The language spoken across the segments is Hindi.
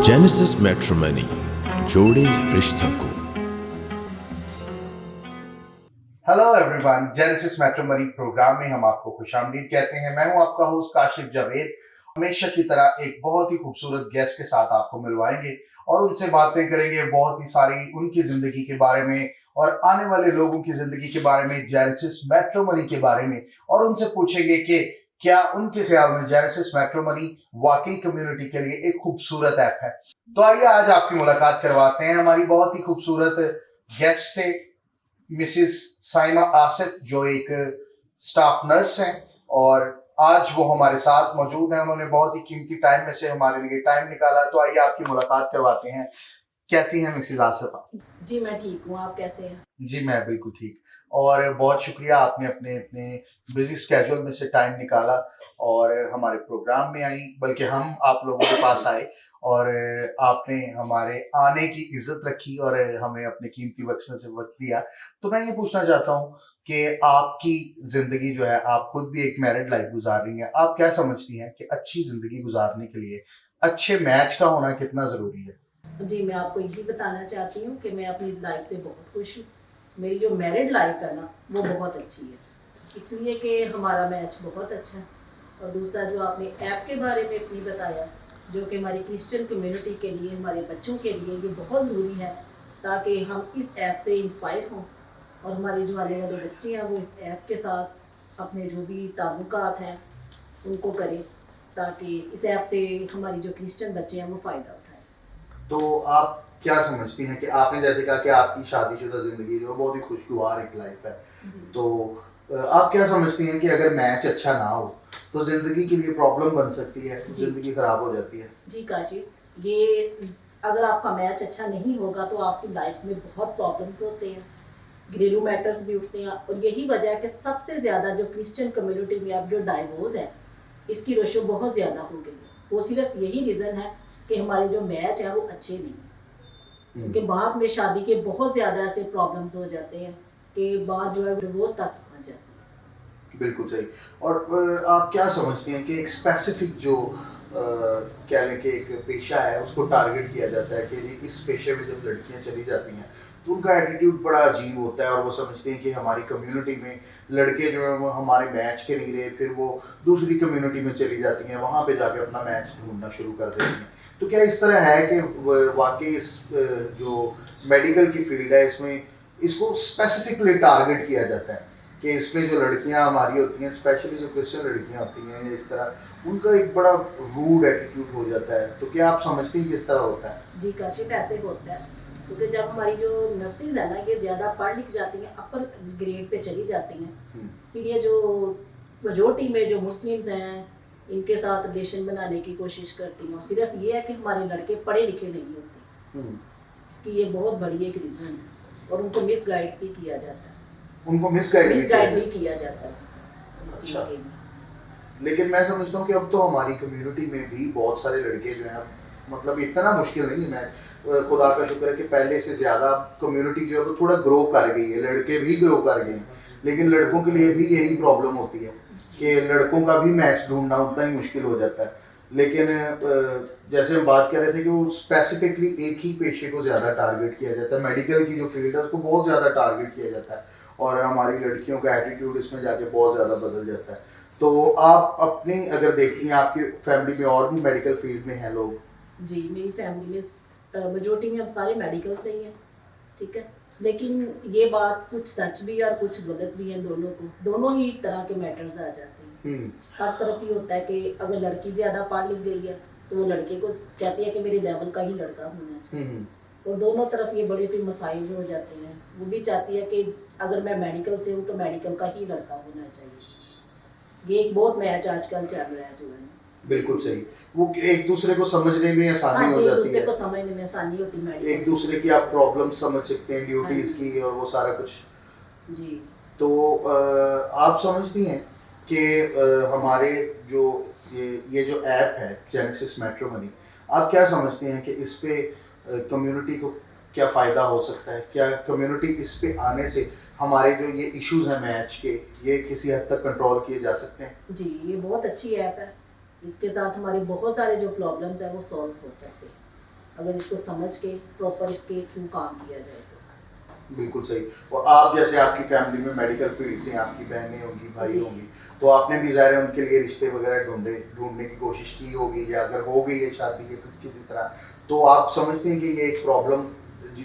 जेनेसिस मैट्रिमनी, जोड़े रिश्तों को। Hello everyone, Genesis matrimony program में हम आपको खुशामदीद कहते हैं। मैं हूं आपका होस्ट काशिफ जावेद। हमेशा की तरह एक बहुत ही खूबसूरत गेस्ट के साथ आपको मिलवाएंगे और उनसे बातें करेंगे बहुत ही सारी उनकी जिंदगी के बारे में और आने वाले लोगों की जिंदगी के बारे में, जेनेसिस मैट्रिमनी के बारे में, और उनसे पूछेंगे कि क्या उनके ख्याल में जेनेसिस मैट्रिमनी वाकई कम्युनिटी के लिए एक खूबसूरत ऐप है। तो आइए आज आपकी मुलाकात करवाते हैं हमारी बहुत ही खूबसूरत गेस्ट से, मिसिस साइमा आसिफ, जो एक स्टाफ नर्स हैं और आज वो हमारे साथ मौजूद हैं। उन्होंने बहुत ही कीमती टाइम में से हमारे लिए टाइम निकाला। तो आइए आपकी मुलाकात करवाते हैं। कैसी हैं मिसिस आसिफ? जी मैं ठीक हूँ, आप कैसे हैं? जी मैं बिल्कुल ठीक। और बहुत शुक्रिया, आपने अपने इतने बिजी स्केड्यूल में से टाइम निकाला और हमारे प्रोग्राम में आई, बल्कि हम आप लोगों के पास आए और आपने हमारे आने की इज्जत रखी और हमें अपने कीमती वक्त में से वक्त दिया। तो मैं ये पूछना चाहता हूँ कि आपकी जिंदगी जो है, आप खुद भी एक मैरिड लाइफ गुजार रही हैं, आप क्या समझती हैं कि अच्छी जिंदगी गुजारने के लिए अच्छे मैच का होना कितना जरूरी है? जी मैं आपको यही बताना चाहती हूँ कि मैं अपनी लाइफ से बहुत खुश हूँ। मेरी जो मैरिड लाइफ है ना, वो बहुत अच्छी है, इसलिए कि हमारा मैच बहुत अच्छा है। और दूसरा जो आपने ऐप के बारे में अपनी बताया, जो कि हमारी क्रिश्चियन कम्युनिटी के लिए, हमारे बच्चों के लिए ये बहुत ज़रूरी है, ताकि हम इस ऐप से इंस्पायर हों और हमारे जो आने वाले बच्चे हैं वो इस ऐप के साथ अपने जो भी ताल्लुकात हैं उनको करें, ताकि इस ऐप से हमारी जो क्रिश्चियन बच्चे हैं वो फ़ायदा उठाएं। तो आप क्या समझती हैं कि आपने जैसे कहा कि आपकी शादीशुदा जिंदगी जो बहुत ही खुशगवार एक लाइफ है, तो आप क्या समझती हैं कि अगर मैच अच्छा ना हो तो जिंदगी के लिए प्रॉब्लम बन सकती है, जिंदगी खराब हो जाती है? जी काशिफ, ये अगर आपका मैच अच्छा नहीं होगा तो आपकी लाइफ में बहुत प्रॉब्लम्स होते हैं, घरेलू मैटर्स भी उठते हैं। और यही वजह है कि सबसे ज़्यादा जो क्रिश्चियन कम्युनिटी में अब जो डाइवोर्स है, इसकी रेशो बहुत ज़्यादा हो गई है। वो सिर्फ यही रीज़न है कि हमारे जो मैच है वो अच्छे नहीं हैं, क्योंकि बाद में शादी के बहुत ज़्यादा ऐसे प्रॉब्लम्स हो जाते हैं कि बाद जो है डिवोर्स तक पहुँच जाती है। बिल्कुल सही। और आप क्या समझती हैं कि एक स्पेसिफिक जो कह लें कि एक पेशा है उसको टारगेट किया जाता है कि जी इस पेशे में जब लड़कियां चली जाती हैं तो उनका एटीट्यूड बड़ा अजीब होता है और वो समझते हैं कि हमारी कम्युनिटी में लड़के जो है वो हमारे मैच के नहीं रहे, फिर वो दूसरी कम्युनिटी में चली जाती हैं, वहाँ पे जाके अपना मैच ढूंढना शुरू कर देती हैं। तो क्या इस तरह है कि वाकई इस जो मेडिकल की फील्ड है इसमें इसको स्पेसिफिकली टारगेट किया जाता है कि इसमें जो लड़कियां हमारी होती हैं, स्पेशली जो क्रिश्चियन लड़कियां होती हैं, इस तरह उनका एक बड़ा रूड एटीट्यूड हो जाता है? तो क्या आप समझती हैं कि इस तरह होता है? जी काशिफ, ऐसे होता है, क्योंकि जब हमारी जो नर्सेज है ना, ये ज़्यादा पढ़ लिख जाती हैं, अपर ग्रेड पे चली जाती हैं, फिर ये जो मेजोरिटी में जो मुस्लिम्स हैं इनके साथ रिलेशन बनाने की कोशिश करती हैं। और सिर्फ ये है कि हमारे लड़के पढ़े लिखे नहीं होते, इसकी ये बहुत बड़ी एक रीज़न है। और उनको मिसगाइड भी किया जाता है, उनको मिसगाइड भी किया जाता है इस चीज़ के लिए। लेकिन मैं समझता हूँ कि अब तो हमारी कम्युनिटी में भी बहुत सारे लड़के जो हैं, मतलब इतना मुश्किल नहीं है, मैं खुदा का शुक्र है कि पहले से ज़्यादा कम्युनिटी जो है वो थोड़ा ग्रो कर गई है, लड़के भी ग्रो कर गए हैं, लेकिन लड़कों के लिए भी यही प्रॉब्लम होती है कि लड़कों का भी मैच ढूंढना उतना ही मुश्किल हो जाता है। लेकिन जैसे हम बात कर रहे थे कि वो स्पेसिफिकली एक ही पेशे को ज़्यादा टारगेट किया जाता है, मेडिकल की जो फील्ड है उसको बहुत ज़्यादा टारगेट किया जाता है और हमारी लड़कियों का एटीट्यूड इसमें जाके बहुत ज़्यादा बदल जाता है। तो आप अपनी अगर देखिए, आपकी फैमिली में और भी मेडिकल फील्ड में हैं लोग? जी मेरी फैमिली में मेजोरिटी में हम सारे मेडिकल से ही हैं, ठीक है, लेकिन ये बात कुछ सच भी है और कुछ गलत भी है। दोनों ही तरह के मैटर्स आ जाते हैं। हर तरफ ये होता है कि अगर लड़की ज़्यादा पढ़ लिख गई है तो वो लड़के को कहती है कि मेरे लेवल का ही लड़का होना चाहिए, और दोनों तरफ ये बड़े फिर मसाइल हो जाते हैं। वो भी चाहती है कि अगर मैं मेडिकल से हूँ तो मेडिकल का ही लड़का होना चाहिए। ये एक बहुत मैच आजकल चल रहा है जो है। बिल्कुल सही, वो एक दूसरे को समझने में आसानी हो जाती है, एक दूसरे को समझने में आसानी होती है, एक दूसरे की आप प्रॉब्लम समझ सकते हैं, ड्यूटीज की और वो सारा कुछ। जी तो आप समझती हैं कि हमारे जो ये जो ऐप है जेनेसिस मैट्रिमनी, आप क्या समझती हैं कि इस पे कम्युनिटी को क्या फ़ायदा हो सकता है? क्या कम्युनिटी इस पे आने से हमारे जो ये इश्यूज हैं मैच के, ये किसी हद तक कंट्रोल किए जा सकते हैं? जी ये बहुत अच्छी ऐप है, इसके साथ हमारे बहुत सारे जो प्रॉब्लम्स हैं वो सॉल्व हो सकते हैं। अगर इसको समझ के प्रॉपर इसके थ्रू काम किया जाए तो। बिल्कुल सही। और आप जैसे आपकी फैमिली में मेडिकल फील्ड से आपकी बहनें होंगी, भाई जी। होंगी, तो आपने भी ज़ाहिर है उनके लिए रिश्ते वगैरह ढूंढने की कोशिश की होगी, या अगर हो गई है शादी के किसी तरह, तो आप समझते हैं कि ये एक प्रॉब्लम,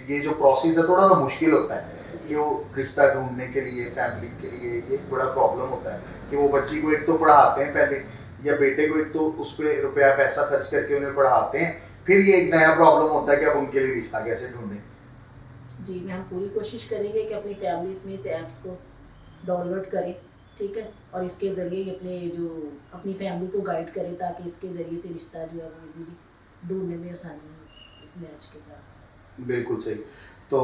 ये जो प्रोसेस है थोड़ा सा मुश्किल होता है कि वो रिश्ता ढूंढने के लिए फैमिली के लिए ये एक बड़ा प्रॉब्लम होता है कि वो बच्ची को एक तो पढ़ाते हैं पहले, या बेटे को एक तो उस पर रुपया पैसा खर्च करके उन्हें पढ़ाते हैं, फिर ये एक नया प्रॉब्लम होता है कि अब उनके लिए रिश्ता कैसे ढूंढें। जी, मैं हम पूरी कोशिश करेंगे कि अपनी फैमिलीज़ में इस ऐप्स को डाउनलोड करें, ठीक है, और इसके ज़रिए अपनी फैमिली को गाइड करें ताकि इसके ज़रिए से रिश्ता जो है वो इजीली ढूंढने में आसानी हो इस मैच के साथ। बिल्कुल सही। तो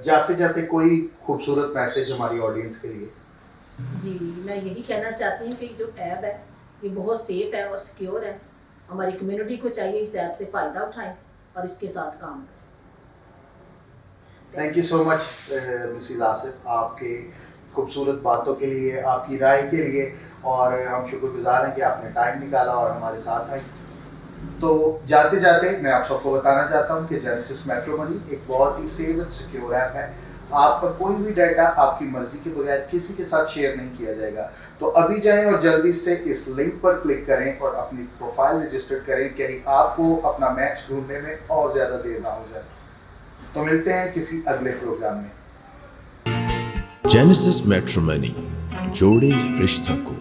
जाते जाते कोई खूबसूरत मैसेज हमारी ऑडियंस के लिए? जी, मैं यही कहना चाहती हूँ कि जो ऐप है ये बहुत सेफ़ है और सिक्योर है। हमारी कम्युनिटी को चाहिए इस ऐप से फ़ायदा उठाएं और इसके साथ काम करें। Thank you so much Mrs Asif, आपके खूबसूरत बातों के लिए, आपकी राय के लिए, और हम शुक्रगुजार हैं कि आपने टाइम निकाला और हमारे साथ आई। तो जाते जाते मैं आप सबको बताना चाहता हूं कि जेनेसिस मैट्रिमोनी एक बहुत ही सेफ एंड सिक्योर ऐप है। आपका कोई भी डाटा आपकी मर्जी के बगैर किसी के साथ शेयर नहीं किया जाएगा। तो अभी जाएं और जल्दी से इस लिंक पर क्लिक करें और अपनी प्रोफाइल रजिस्टर करें, कहीं आपको अपना मैच ढूंढने में और ज़्यादा देर ना हो जाए। तो मिलते हैं किसी अगले प्रोग्राम में। जेनेसिस मैट्रिमोनी, जोड़े रिश्तों को।